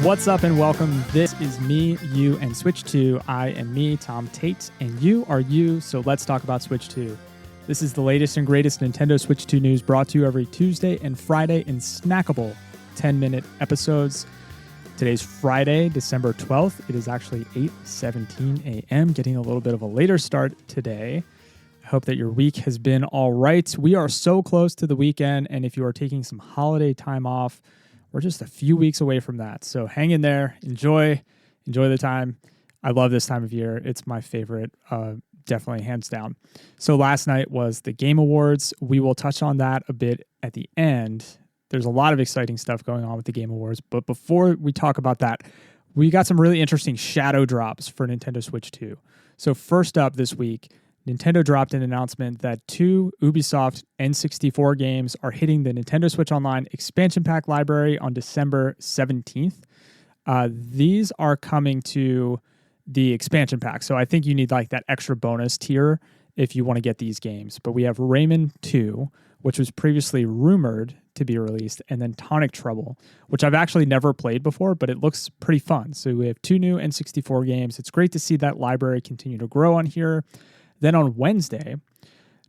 What's up and welcome. This is me, you, and Switch 2. I am me, Tom Tate, and you are you, so let's talk about Switch 2. This is the latest and greatest Nintendo Switch 2 news brought to you every Tuesday and Friday in snackable 10-minute episodes. Today's Friday, December 12th. It is actually 8:17 a.m., getting a little bit of a later start today. I hope that your week has been all right. We are so close to the weekend, and if you are taking some holiday time off, we're just a few weeks away from that. So hang in there, enjoy the time. I love this time of year. It's my favorite, definitely hands down. So last night was the Game Awards. We will touch on that a bit at the end. There's a lot of exciting stuff going on with the Game Awards. But before we talk about that, we got some really interesting shadow drops for Nintendo Switch 2. So first up this week, Nintendo dropped an announcement that 2 Ubisoft N64 games are hitting the Nintendo Switch Online expansion pack library on December 17th. These are coming to the expansion pack. So I think you need like that extra bonus tier if you want to get these games. But we have Rayman 2, which was previously rumored to be released, and then Tonic Trouble, which I've actually never played before, but it looks pretty fun. So we have 2 new N64 games. It's great to see that library continue to grow on here. Then on Wednesday,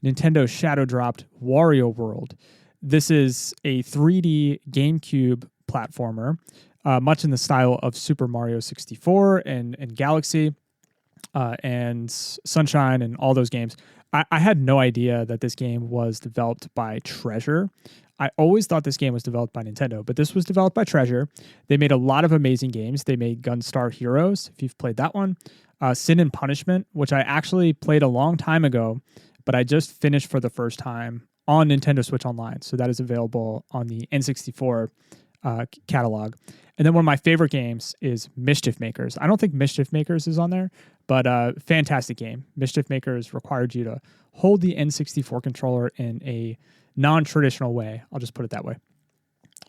Nintendo shadow dropped Wario World. This is a 3D GameCube platformer, much in the style of Super Mario 64 and Galaxy and Sunshine and all those games. I had no idea that this game was developed by Treasure. I always thought this game was developed by Nintendo, but this was developed by Treasure. They made a lot of amazing games. They made Gunstar Heroes, if you've played that one. Sin and Punishment, which I actually played a long time ago, but I just finished for the first time on Nintendo Switch Online. So that is available on the N64 catalog. And then one of my favorite games is Mischief Makers. I don't think Mischief Makers is on there, but fantastic game. Mischief Makers required you to hold the N64 controller in a non-traditional way. I'll just put it that way.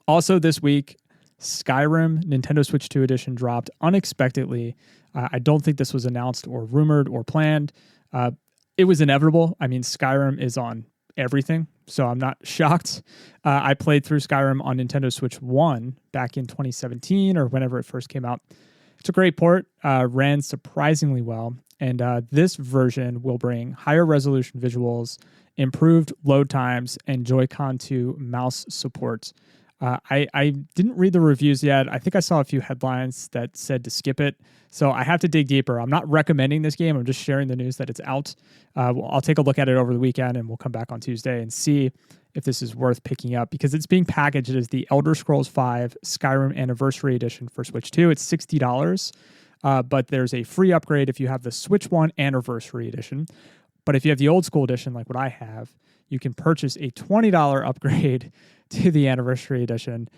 Also this week, Skyrim Nintendo Switch 2 edition dropped unexpectedly. I don't think this was announced or rumored or planned. It was inevitable. I mean, Skyrim is on everything, so I'm not shocked. I played through Skyrim on Nintendo Switch 1 back in 2017 or whenever it first came out. It's a great port, ran surprisingly well, and this version will bring higher resolution visuals, improved load times, and Joy-Con 2 mouse support. I didn't read the reviews yet. I think I saw a few headlines that said to skip it. So I have to dig deeper. I'm not recommending this game. I'm just sharing the news that it's out. I'll take a look at it over the weekend, and we'll come back on Tuesday and see if this is worth picking up, because it's being packaged as the Elder Scrolls V Skyrim Anniversary Edition for Switch 2. It's $60, but there's a free upgrade if you have the Switch 1 Anniversary Edition. But if you have the old school edition, like what I have, you can purchase a $20 upgrade to the Anniversary Edition,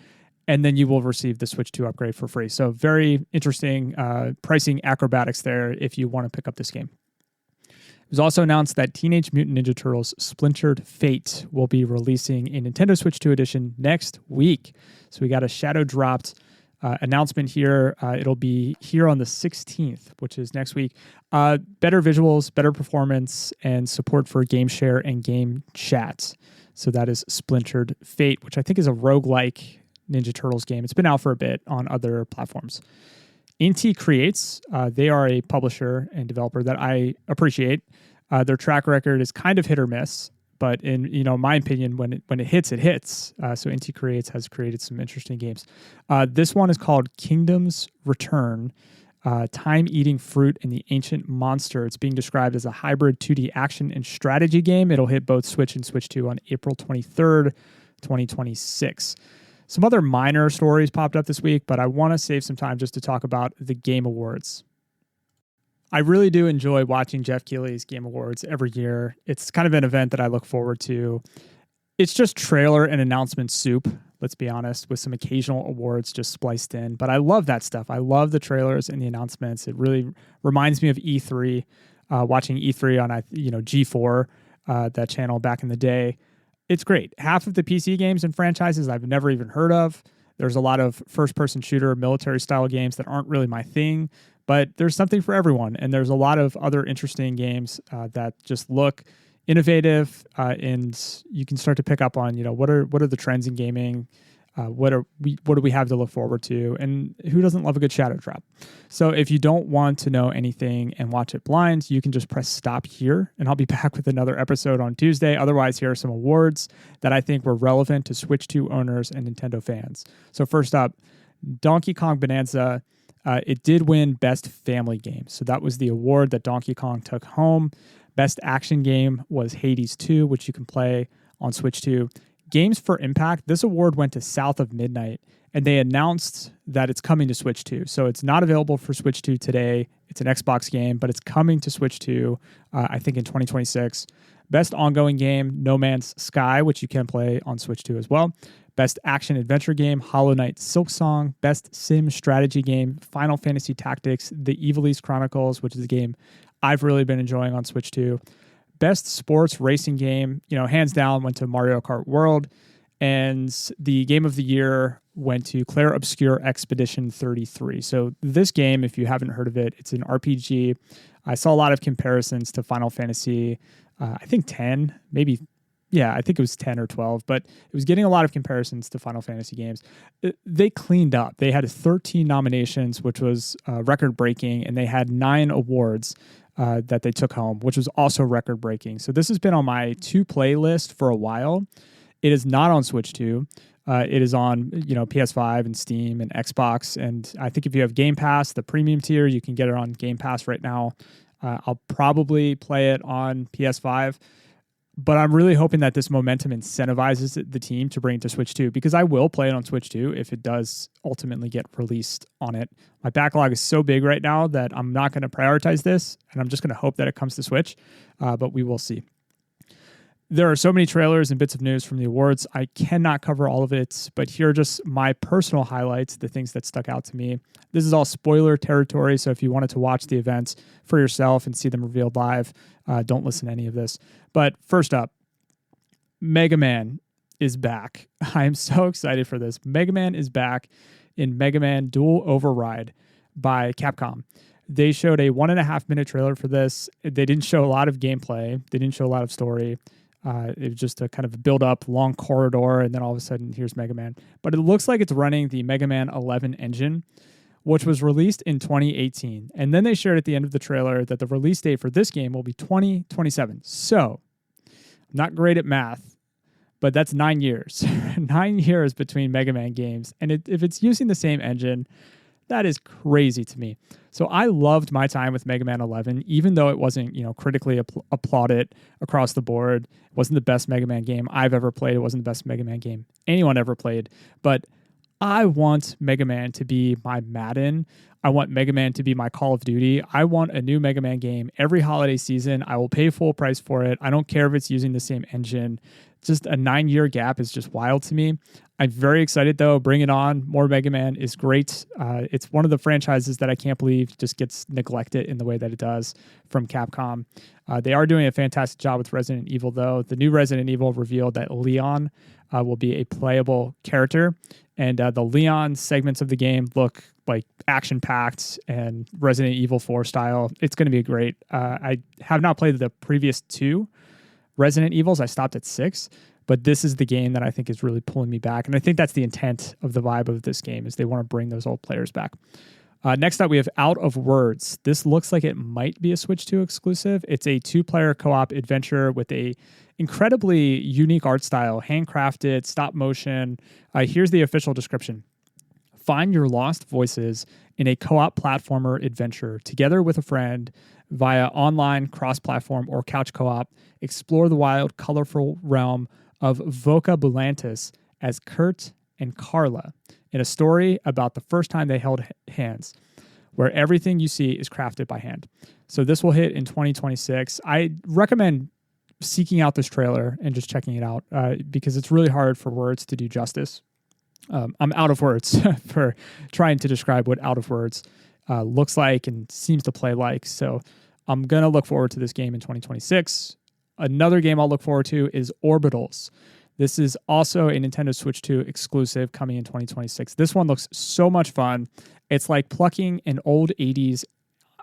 and then you will receive the Switch 2 upgrade for free. So very interesting pricing acrobatics there if you want to pick up this game. It was also announced that Teenage Mutant Ninja Turtles Splintered Fate will be releasing a Nintendo Switch 2 edition next week. So we got a shadow dropped announcement here. It'll be here on the 16th, which is next week. Better visuals, better performance, and support for game share and game chat. So that is Splintered Fate, which I think is a roguelike Ninja Turtles game. It's been out for a bit on other platforms. Inti Creates, they are a publisher and developer that I appreciate. Their track record is kind of hit or miss, but in my opinion, when it hits, it hits. So Inti Creates has created some interesting games. This one is called Kingdom's Return, Time-Eating Fruit and the Ancient Monster. It's being described as a hybrid 2D action and strategy game. It'll hit both Switch and Switch 2 on April 23rd, 2026. Some other minor stories popped up this week, but I want to save some time just to talk about the Game Awards. I really do enjoy watching Jeff Keighley's Game Awards every year. It's kind of an event that I look forward to. It's just trailer and announcement soup, let's be honest, with some occasional awards just spliced in. But I love that stuff. I love the trailers and the announcements. It really reminds me of E3, watching E3 on G4, that channel back in the day. It's great. Half of the PC games and franchises I've never even heard of. There's a lot of first-person shooter, military-style games that aren't really my thing, but there's something for everyone. And there's a lot of other interesting games that just look innovative, and you can start to pick up on, what are the trends in gaming. What do we have to look forward to? And who doesn't love a good shadow drop? So if you don't want to know anything and watch it blind, you can just press stop here, and I'll be back with another episode on Tuesday. Otherwise, here are some awards that I think were relevant to Switch 2 owners and Nintendo fans. So first up, Donkey Kong Bonanza. It did win Best Family Game. So that was the award that Donkey Kong took home. Best Action Game was Hades 2, which you can play on Switch 2. Games for Impact, this award went to South of Midnight, and they announced that it's coming to Switch 2. So it's not available for Switch 2 today. It's an Xbox game, but it's coming to Switch 2, I think in 2026. Best Ongoing Game, No Man's Sky, which you can play on Switch 2 as well. Best Action Adventure Game, Hollow Knight Silksong. Best Sim Strategy Game, Final Fantasy Tactics, The Evilise Chronicles, which is a game I've really been enjoying on Switch 2. Best Sports Racing Game, hands down, went to Mario Kart World. And the Game of the Year went to Claire Obscure Expedition 33. So this game, if you haven't heard of it, it's an RPG. I saw a lot of comparisons to Final Fantasy, I think 10, maybe. Yeah, I think it was 10 or 12, but it was getting a lot of comparisons to Final Fantasy games. They cleaned up. They had 13 nominations, which was record-breaking, and they had 9 awards that they took home, which was also record-breaking. So this has been on my to-play list for a while. It is not on Switch 2. It is on PS5 and Steam and Xbox, and I think if you have Game Pass, the premium tier, you can get it on Game Pass right now. I'll probably play it on PS5. But I'm really hoping that this momentum incentivizes the team to bring it to Switch 2, because I will play it on Switch 2 if it does ultimately get released on it. My backlog is so big right now that I'm not going to prioritize this, and I'm just going to hope that it comes to Switch, but we will see. There are so many trailers and bits of news from the awards. I cannot cover all of it, but here are just my personal highlights, the things that stuck out to me. This is all spoiler territory, so if you wanted to watch the events for yourself and see them revealed live, don't listen to any of this. But first up, Mega Man is back. I am so excited for this. Mega Man is back in Mega Man Dual Override by Capcom. They showed a 1.5-minute trailer for this. They didn't show a lot of gameplay. They didn't show a lot of story. It was just a kind of build up, long corridor, and then all of a sudden, here's Mega Man. But it looks like it's running the Mega Man 11 engine, which was released in 2018. And then they shared at the end of the trailer that the release date for this game will be 2027. So, I'm not great at math, but that's 9 years. 9 years between Mega Man games. And if it's using the same engine, that is crazy to me. So I loved my time with Mega Man 11, even though it wasn't, critically applauded across the board. It wasn't the best Mega Man game I've ever played. It wasn't the best Mega Man game anyone ever played. But I want Mega Man to be my Madden. I want Mega Man to be my Call of Duty. I want a new Mega Man game every holiday season. I will pay full price for it. I don't care if it's using the same engine. Just a 9-year gap is just wild to me. I'm very excited, though. Bring it on. More Mega Man is great. It's one of the franchises that I can't believe just gets neglected in the way that it does from Capcom. They are doing a fantastic job with Resident Evil, though. The new Resident Evil revealed that Leon will be a playable character, and the Leon segments of the game look like action-packed and Resident Evil 4 style. It's going to be great. I have not played the previous 2 Resident Evils. I stopped at 6. But this is the game that I think is really pulling me back. And I think that's the intent of the vibe of this game, is they want to bring those old players back. Next up, we have Out of Words. This looks like it might be a Switch 2 exclusive. It's a 2-player co-op adventure with a incredibly unique art style, handcrafted, stop motion. Here's the official description. Find your lost voices in a co-op platformer adventure together with a friend via online, cross-platform, or couch co-op. Explore the wild, colorful realm of Vocabulantis as Kurt and Carla in a story about the first time they held hands, where everything you see is crafted by hand. So this will hit in 2026. I recommend seeking out this trailer and just checking it out because it's really hard for words to do justice. I'm out of words for trying to describe what Out of Words looks like and seems to play like. So I'm going to look forward to this game in 2026. Another game I'll look forward to is Orbitals. This is also a Nintendo Switch 2 exclusive coming in 2026. This one looks so much fun. It's like plucking an old 80s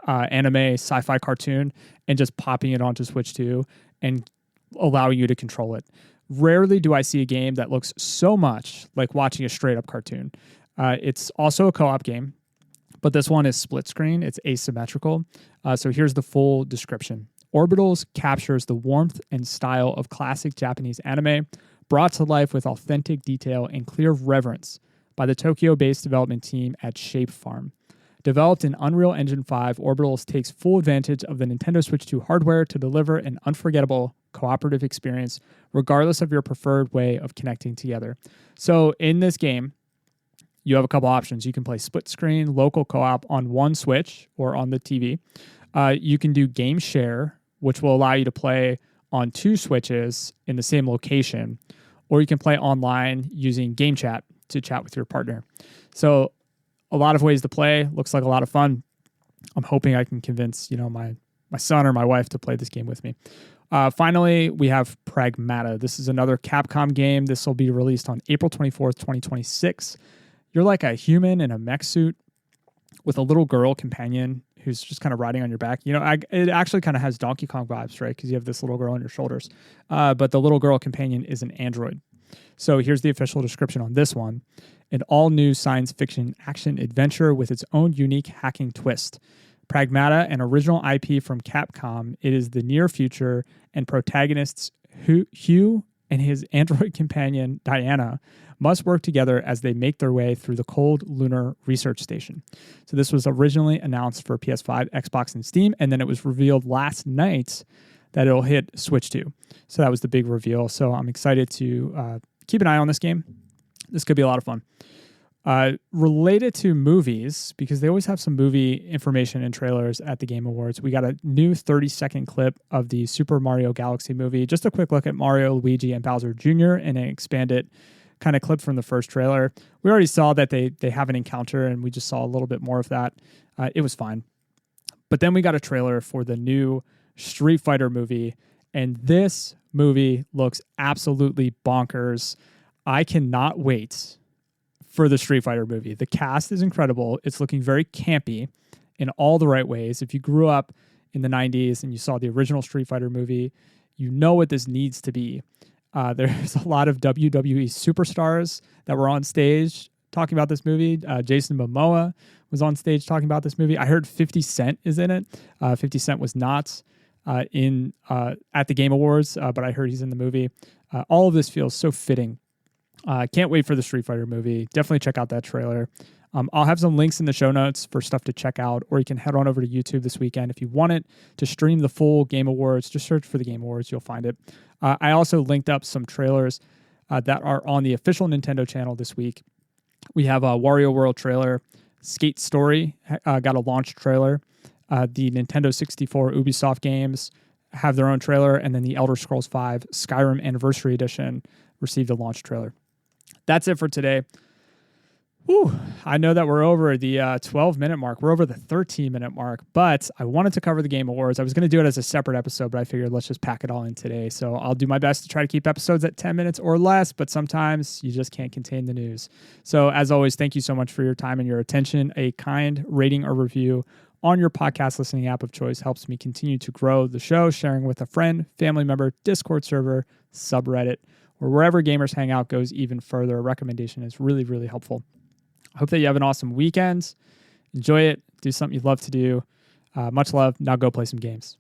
anime sci-fi cartoon and just popping it onto Switch 2 and allowing you to control it. rarely do I see a game that looks so much like watching a straight up cartoon. It's also a co-op game, but this one is split screen. It's asymmetrical. So here's the full description. Orbitals captures the warmth and style of classic Japanese anime, brought to life with authentic detail and clear reverence by the Tokyo-based development team at Shape Farm. Developed in Unreal Engine 5, Orbitals takes full advantage of the Nintendo Switch 2 hardware to deliver an unforgettable cooperative experience, regardless of your preferred way of connecting together. So in this game, you have a couple options. You can play split screen, local co-op on one Switch or on the TV. You can do game share, which will allow you to play on two Switches in the same location, or you can play online using game chat to chat with your partner. So a lot of ways to play. Looks like a lot of fun. I'm hoping I can convince, my son or my wife to play this game with me. Finally, we have Pragmata. This is another Capcom game. This will be released on April 24th, 2026. You're like a human in a mech suit with a little girl companion who's just kind of riding on your back. It actually kind of has Donkey Kong vibes, right? Because you have this little girl on your shoulders. But the little girl companion is an android. So here's the official description on this one. An all-new science fiction action adventure with its own unique hacking twist. Pragmata, an original IP from Capcom, it is the near future, and protagonists Hugh and his android companion Diana must work together as they make their way through the cold lunar research station. So this was originally announced for PS5, Xbox, and Steam, and then it was revealed last night that it'll hit Switch 2. So that was the big reveal. So I'm excited to keep an eye on this game. This could be a lot of fun. Related to movies, because they always have some movie information and trailers at the Game Awards, we got a new 30-second clip of the Super Mario Galaxy movie. Just a quick look at Mario, Luigi, and Bowser Jr. and an expanded kind of clip from the first trailer. We already saw that they have an encounter, and we just saw a little bit more of that. It was fine. But then we got a trailer for the new Street Fighter movie, and this movie looks absolutely bonkers. I cannot wait for the Street Fighter movie. The cast is incredible. It's looking very campy in all the right ways. If you grew up in the 90s and you saw the original Street Fighter movie, you know what this needs to be. There's a lot of WWE superstars that were on stage talking about this movie. Jason Momoa was on stage talking about this movie. I heard 50 Cent is in it. 50 Cent was not at the Game Awards, but I heard he's in the movie. All of this feels so fitting. Can't wait for the Street Fighter movie. Definitely check out that trailer. I'll have some links in the show notes for stuff to check out, or you can head on over to YouTube this weekend. If you want it to stream the full Game Awards, just search for the Game Awards. You'll find it. I also linked up some trailers that are on the official Nintendo channel this week. We have a Wario World trailer. Skate Story got a launch trailer. The Nintendo 64 Ubisoft games have their own trailer, and then the Elder Scrolls V Skyrim Anniversary Edition received a launch trailer. That's it for today. Whew, I know that we're over the 12-minute mark. We're over the 13-minute mark, but I wanted to cover the Game Awards. I was going to do it as a separate episode, but I figured let's just pack it all in today. So I'll do my best to try to keep episodes at 10 minutes or less, but sometimes you just can't contain the news. So as always, thank you so much for your time and your attention. A kind rating or review on your podcast listening app of choice helps me continue to grow the show, sharing with a friend, family member, Discord server, subreddit, or wherever gamers hang out goes even further. A recommendation is really, really helpful. I hope that you have an awesome weekend. Enjoy it. Do something you love to do. Much love. Now go play some games.